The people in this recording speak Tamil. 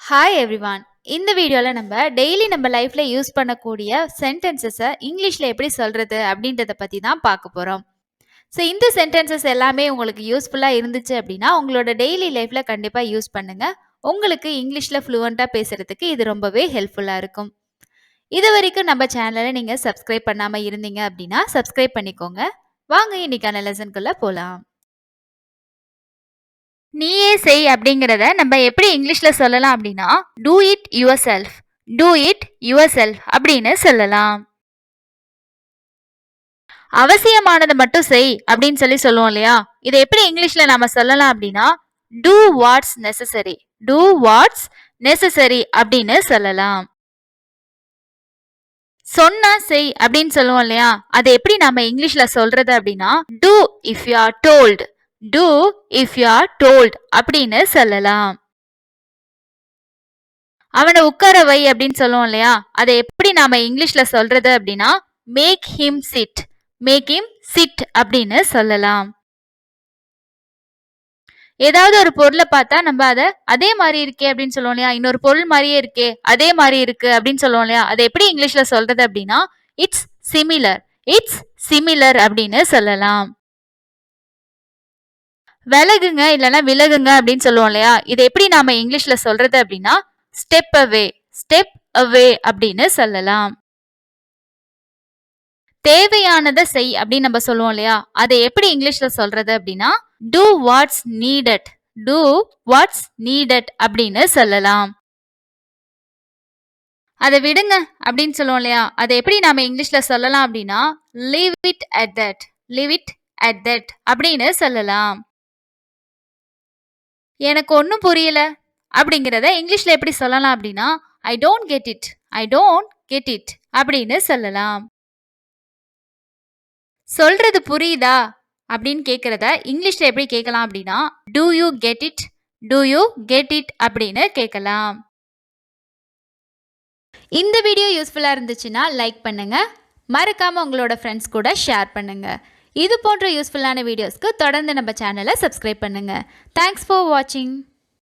Hi everyone. இந்த வீடியோவில் நம்ம லைஃப்பில் யூஸ் பண்ணக்கூடிய சென்டென்சஸை இங்கிலீஷில் எப்படி சொல்கிறது அப்படின்றத பற்றி தான் பார்க்க போகிறோம். ஸோ இந்த சென்டென்சஸ் எல்லாமே உங்களுக்கு யூஸ்ஃபுல்லாக இருந்துச்சு அப்படின்னா உங்களோட டெய்லி லைஃப்பில் கண்டிப்பாக யூஸ் பண்ணுங்கள். உங்களுக்கு இங்கிலீஷில் ஃப்ளூவெண்ட்டாக பேசுகிறதுக்கு இது ரொம்பவே ஹெல்ப்ஃபுல்லாக இருக்கும். இது வரைக்கும் நம்ம சேனலை நீங்கள் சப்ஸ்கிரைப் பண்ணாமல் இருந்தீங்க அப்படின்னா சப்ஸ்கிரைப் பண்ணிக்கோங்க. வாங்க இன்னைக்கான லெசனுக்குள்ளே போகலாம். நீயே செய் அப்படிங்கிறத நம்ம எப்படி இங்கிலீஷ்ல சொல்லலாம் அப்படின்னா do it your self. Do it your self அப்படின்னு சொல்லலாம். அவசியமானதை மட்டும் செய் அப்படின்னு சொல்லுவோம் இல்லையா, இதை எப்படி இங்கிலீஷ்ல நாம சொல்லலாம் அப்படின்னா do what's necessary. Do what's necessary அப்படின்னு சொல்லலாம். சொன்னா செய் அப்படின்னு சொல்லுவோம் இல்லையா, அதை எப்படி நாம இங்கிலீஷ்ல சொல்றது அப்படின்னா do if you are told. Do if you are told அப்படின்னு சொல்லலாம். அவனை உட்கார வை அப்படின்னு சொல்லுவோம் இல்லையா, அதை எப்படி நாம இங்கிலீஷ்ல சொல்றது அப்படின்னா make him sit. Make him sit அப்படின்னு சொல்லலாம். ஏதாவது ஒரு பொருளை பார்த்தா நம்ம அதை அதே மாதிரி இருக்கே அப்படின்னு சொல்லுவோம் இல்லையா, இன்னொரு பொருள் மாதிரியே இருக்கே அதே மாதிரி இருக்கு அப்படின்னு சொல்லுவோம் இல்லையா, அதை எப்படி இங்கிலீஷ்ல சொல்றது அப்படின்னா இட்ஸ் சிமிலர். இட்ஸ் சிமிலர் அப்படின்னு சொல்லலாம். விலகுங்க இல்லைன்னா விலகுங்க அப்படின்னு சொல்லுவோம் இல்லையா, இதை எப்படி நாம இங்கிலீஷ்ல சொல்றது அப்படின்னா ஸ்டெப் அவே. ஸ்டெப் அவே அப்படின்னு சொல்லலாம். தேவையானதை செய் அப்படின்னு நம்ம சொல்லுவோம் இல்லையா, அதை எப்படி இங்கிலீஷ்ல சொல்றது அப்படின்னா do what's needed. Do what's needed அப்படின்னு சொல்லலாம். அதை விடுங்க அப்படின்னு சொல்லுவோம் இல்லையா, அதை எப்படி நாம இங்கிலீஷ்ல சொல்லலாம் அப்படின்னா leave it at that. Leave it at that அப்படின்னு சொல்லலாம். எனக்கு ஒன்றும் புரியல அப்படிங்கிறத இங்கிலீஷ்ல எப்படி சொல்லலாம் அப்படின்னா I don't get it. I don't get it அப்படின்னு சொல்லலாம். சொல்றது புரியுதா அப்படின்னு கேட்கறத இங்கிலீஷ்ல எப்படி கேட்கலாம் அப்படின்னா do you get it. Do you get it அப்படின்னு கேட்கலாம். இந்த வீடியோ யூஸ்ஃபுல்லா இருந்துச்சுன்னா லைக் பண்ணுங்க. மறக்காம உங்களோட ஃப்ரெண்ட்ஸ் கூட ஷேர் பண்ணுங்க. இது போன்ற யூஸ்ஃபுல்லான வீடியோஸ்க்கு தொடர்ந்து நம்ம சேனலை சப்ஸ்கிரைப் பண்ணுங்க. தேங்க்ஸ் ஃபார் வாட்சிங்.